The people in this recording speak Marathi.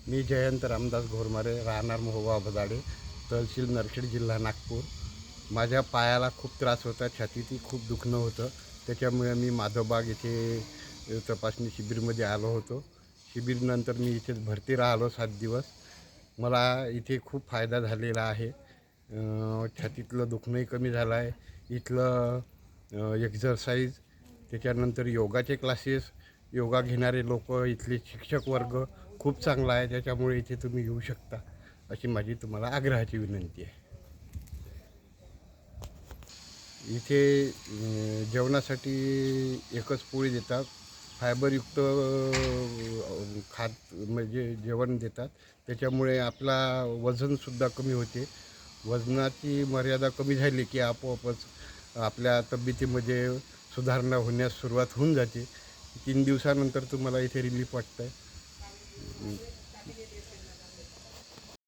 मी जयंत रामदास घोरमारे, राहणार महोबा बदाडे, तहसील नरखेड, जिल्हा नागपूर. माझ्या पायाला खूप त्रास होता, छातीतही खूप दुखणं होतं. त्याच्यामुळे मी माधवबाग येथे तपासणी शिबिरमध्ये आलो होतो. शिबिरनंतर मी इथेच भरती राहिलो 7 दिवस. मला इथे खूप फायदा झालेला आहे. छातीतलं दुखणंही कमी झालं आहे. इथलं एक्झरसाईज, त्याच्यानंतर योगाचे क्लासेस, योगा घेणारे लोक, इथले शिक्षक वर्ग खूप चांगला आहे. त्याच्यामुळे इथे तुम्ही येऊ शकता, अशी माझी तुम्हाला आग्रहाची विनंती आहे. इथे जेवणासाठी एकच पोळी देतात. फायबरयुक्त म्हणजे जेवण देतात. त्याच्यामुळे आपला वजनसुद्धा कमी होते. वजनाची मर्यादा कमी झाली की आपोआपच आपल्या तब्येतीमध्ये सुधारणा होण्यास सुरुवात होऊन जाते. 3 दिवसानंतर तुम्हाला इथे रिलीफ वाटतं आहे.